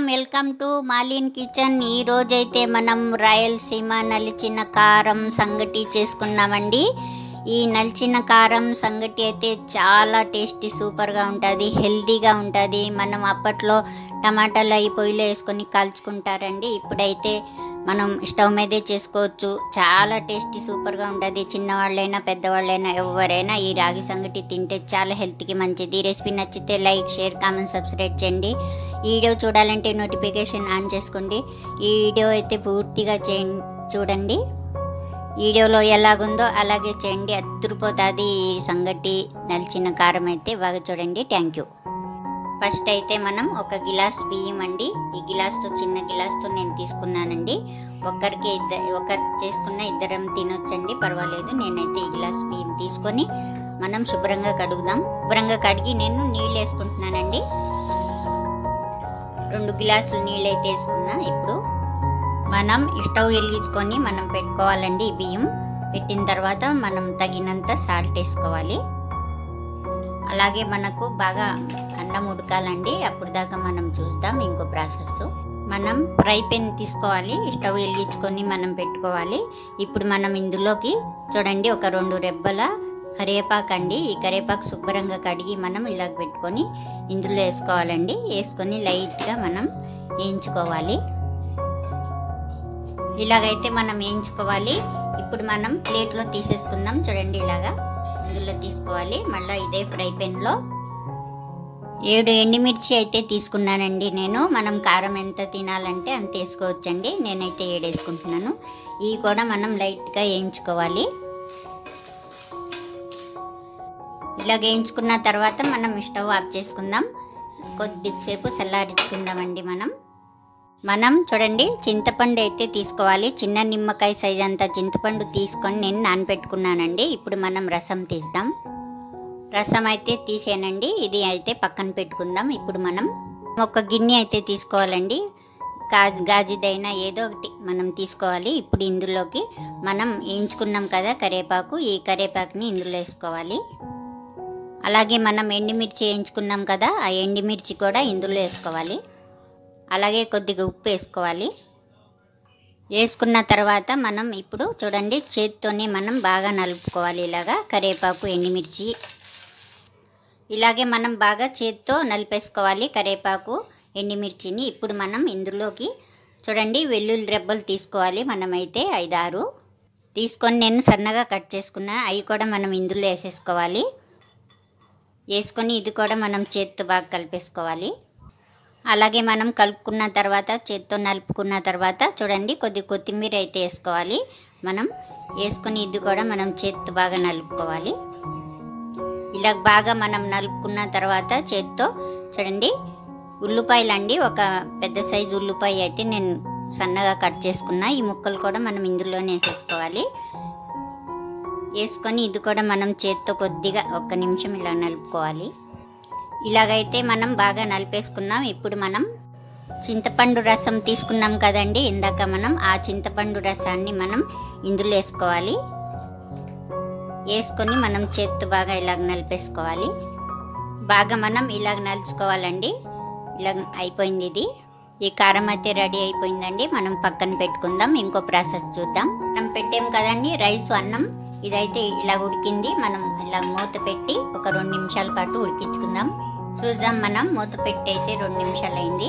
Welcome to మాలిన్ kitchen. ఈ రోజైతే మనం రాయలసీమ నలిచిన కారం సంగటి చేసుకున్నామండి. ఈ నలిచిన కారం సంగటి అయితే చాలా టేస్టీ సూపర్గా ఉంటుంది, హెల్తీగా ఉంటుంది. మనం అప్పట్లో టమాటాలు అవి పొయ్యిలో వేసుకొని కాల్చుకుంటారండి. ఇప్పుడైతే మనం స్టవ్ మీదే చేసుకోవచ్చు. చాలా టేస్టీ సూపర్గా ఉంటుంది. చిన్నవాళ్ళైనా పెద్దవాళ్ళైనా ఎవరైనా ఈ రాగి సంగటి తింటే చాలా హెల్త్కి మంచిది. రెసిపీ నచ్చితే లైక్, షేర్, కామెంట్, సబ్స్క్రైబ్ చేయండి. ఈ వీడియో చూడాలంటే నోటిఫికేషన్ ఆన్ చేసుకోండి. ఈ వీడియో అయితే పూర్తిగా చూడండి. వీడియోలో ఎలాగుందో అలాగే చేయండి, అద్దరిపోతుంది. ఈ సంగటి నలిచిన కారం అయితే బాగా చూడండి. Thank you. ఫస్ట్ అయితే మనం ఒక గిలాస్ బియ్యం అండి, ఈ గిలాస్తో చిన్న గిలాస్తో నేను తీసుకున్నానండి. ఒకరు చేసుకున్న ఇద్దరం తినొచ్చండి, పర్వాలేదు. నేనైతే ఈ గిలాస్ బియ్యం తీసుకొని మనం శుభ్రంగా కడుగుదాం. శుభ్రంగా కడిగి నేను నీళ్ళు వేసుకుంటున్నానండి. 2 గ్లాసులు నీళ్ళు అయితే వేసుకున్నా. ఇప్పుడు మనం స్టవ్ వెలిగించుకొని మనం పెట్టుకోవాలండి. ఈ బియ్యం పెట్టిన తర్వాత మనం తగినంత సాల్ట్ వేసుకోవాలి. అలాగే మనకు బాగా అన్నం ఉడకాలండి. అప్పుడు దాకా మనం చూద్దాం ఇంకో ప్రాసెస్. మనం ఫ్రై పెన్ తీసుకోవాలి, స్టవ్ వెలిగించుకొని మనం పెట్టుకోవాలి. ఇప్పుడు మనం ఇందులోకి చూడండి ఒక 2 రెబ్బల కరివేపాకు అండి. ఈ కరివేపాకు శుభ్రంగా కడిగి మనం ఇలా పెట్టుకొని ఇందులో వేసుకోవాలండి. వేసుకొని లైట్గా మనం వేయించుకోవాలి. ఇలాగైతే మనం వేయించుకోవాలి. ఇప్పుడు మనం ప్లేట్లో తీసేసుకుందాం. చూడండి ఇలాగా ఇందులో తీసుకోవాలి. మళ్ళీ ఇదే ఫ్రై పెన్లో 7 ఎండుమిర్చి అయితే తీసుకున్నానండి నేను. మనం కారం ఎంత తినాలంటే అంత వేసుకోవచ్చండి. నేనైతే 7 వేసుకుంటున్నాను. ఇవి కూడా మనం లైట్గా వేయించుకోవాలి. ఇలా వేయించుకున్న తర్వాత మనం స్టవ్ ఆఫ్ చేసుకుందాం. కొద్దిసేపు చల్లారించుకుందామండి. మనం చూడండి చింతపండు అయితే తీసుకోవాలి. చిన్న నిమ్మకాయ సైజ్ అంత చింతపండు తీసుకొని నేను నానబెట్టుకున్నానండి. ఇప్పుడు మనం రసం తీద్దాం. రసం అయితే తీసేనండి. ఇది అయితే పక్కన పెట్టుకుందాం. ఇప్పుడు మనం ఒక గిన్నె అయితే తీసుకోవాలండి. గాజుదైనా ఏదో ఒకటి మనం తీసుకోవాలి. ఇప్పుడు ఇందులోకి మనం వేయించుకున్నాం కదా కరివేపాకు, ఈ కరివేపాకుని ఇందులో వేసుకోవాలి. అలాగే మనం ఎండుమిర్చి వేయించుకున్నాం కదా, ఆ ఎండుమిర్చి కూడా ఇందులో వేసుకోవాలి. అలాగే కొద్దిగా ఉప్పు వేసుకోవాలి. వేసుకున్న తర్వాత మనం ఇప్పుడు చూడండి చేత్తోనే మనం బాగా నలుపుకోవాలి. ఇలాగా కరివేపాకు, ఎండుమిర్చి ఇలాగే మనం బాగా చేత్తో నలిపేసుకోవాలి కరివేపాకు, ఎండుమిర్చిని. ఇప్పుడు మనం ఇందులోకి చూడండి వెల్లుల్లి రెబ్బలు తీసుకోవాలి. మనమైతే 5-6 తీసుకొని నేను సన్నగా కట్ చేసుకున్నా. అవి కూడా మనం ఇందులో వేసేసుకోవాలి. వేసుకొని ఇది కూడా మనం చేత్తో బాగా కలిపేసుకోవాలి. అలాగే మనం కలుపుకున్న తర్వాత చేత్తో నలుపుకున్న తర్వాత చూడండి కొత్తిమీర అయితే వేసుకోవాలి. మనం వేసుకొని ఇది కూడా మనం చేత్తో బాగా నలుపుకోవాలి. ఇలా బాగా మనం నలుపుకున్న తర్వాత చేత్తో చూడండి ఉల్లిపాయలు అండి, ఒక పెద్ద సైజు ఉల్లిపాయ అయితే నేను సన్నగా కట్ చేసుకున్నా. ఈ ముక్కలు కూడా మనం ఇందులోనే వేసేసుకోవాలి. వేసుకొని ఇది కూడా మనం చేత్తో కొద్దిగా 1 నిమిషం ఇలా నలుపుకోవాలి. ఇలాగైతే మనం బాగా నలిపేసుకున్నాం. ఇప్పుడు మనం చింతపండు రసం తీసుకున్నాం కదండి ఇందాక, మనం ఆ చింతపండు రసాన్ని మనం ఇందులో వేసుకోవాలి. వేసుకొని మనం చేత్తో బాగా ఇలాగ నలిపేసుకోవాలి. బాగా మనం ఇలాగ నలుచుకోవాలండి. ఇలాగ అయిపోయింది. ఇది ఈ కారం అయితే రెడీ అయిపోయిందండి. మనం పక్కన పెట్టుకుందాం. ఇంకో ప్రాసెస్ చూద్దాం. మనం పెట్టాం కదండి రైస్, అన్నం. ఇదైతే ఇలా ఉడికింది. మనం ఇలా మూత పెట్టి ఒక 2 నిమిషాల పాటు ఉడికించుకుందాం. చూద్దాం. మనం మూత పెట్టి అయితే 2 నిమిషాలు అయింది.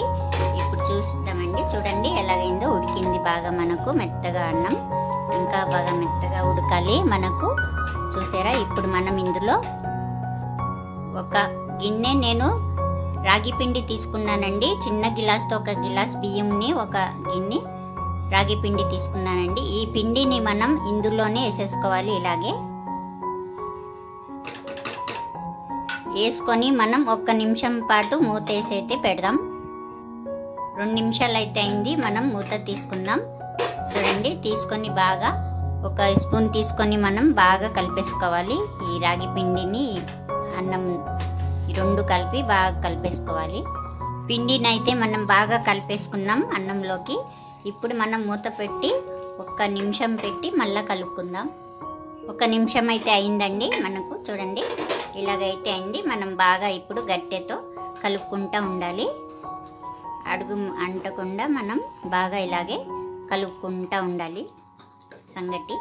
ఇప్పుడు చూద్దామండి. చూడండి ఎలాగైందో, ఉడికింది బాగా మనకు మెత్తగా. అన్నం ఇంకా బాగా మెత్తగా ఉడకాలి మనకు. చూసారా? ఇప్పుడు మనం ఇందులో ఒక గిన్నె నేను రాగి పిండి తీసుకున్నానండి. చిన్న గిలాస్తో 1 గిలాస్ బియ్యంని, ఒక గిన్నె రాగి పిండి తీసుకున్నానండి. ఈ పిండిని మనం ఇందులోనే వేసేసుకోవాలి. ఇలాగే వేసుకొని మనం 1 నిమిషం పాటు మూత వేసి అయితే పెడదాం. 2 నిమిషాలు అయితే అయింది. మనం మూత తీసుకుందాం. చూడండి తీసుకొని బాగా 1 స్పూన్ తీసుకొని మనం బాగా కలిపేసుకోవాలి. ఈ రాగి పిండిని, అన్నం, ఈ 2 కలిపి బాగా కలిపేసుకోవాలి. పిండిని అయితే మనం బాగా కలిపేసుకున్నాం అన్నంలోకి. ఇప్పుడు మనం మూత పెట్టి 1 నిమిషం పెట్టి మళ్ళీ కలుపుకుందాం. 1 నిమిషం అయితే అయిందండి మనకు. చూడండి ఇలాగైతే అయింది. మనం బాగా ఇప్పుడు గట్టెతో కలుపుకుంటూ ఉండాలి. అడుగు అంటకుండా మనం బాగా ఇలాగే కలుపుకుంటూ ఉండాలి సంగటి.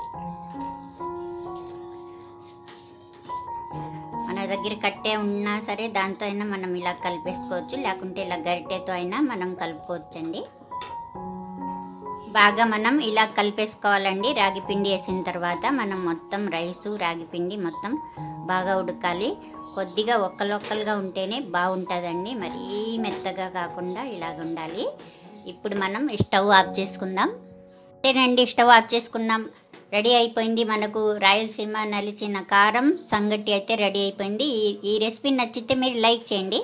మన దగ్గర కట్టే ఉన్నా సరే దాంతో అయినా మనం ఇలా కలిపేసుకోవచ్చు, లేకుంటే ఇలా గరిటెతో అయినా మనం కలుపుకోవచ్చండి. బాగా మనం ఇలా కలిపేసుకోవాలండి. రాగి పిండి వేసిన తర్వాత మనం మొత్తం రైసు రాగి పిండి మొత్తం బాగా ఉడకాలి. కొద్దిగా ఒక్కలొక్కలుగా ఉంటేనే బాగుంటుందండి, మరీ మెత్తగా కాకుండా ఇలాగ ఉండాలి. ఇప్పుడు మనం స్టవ్ ఆఫ్ చేసుకుందాం. అంతేనండి, స్టవ్ ఆఫ్ చేసుకున్నాం. రెడీ అయిపోయింది. మనకు రాయలసీమ నలిచిన కారం సంగటి అయితే రెడీ అయిపోయింది. ఈ రెసిపీ నచ్చితే మీరు లైక్ చేయండి.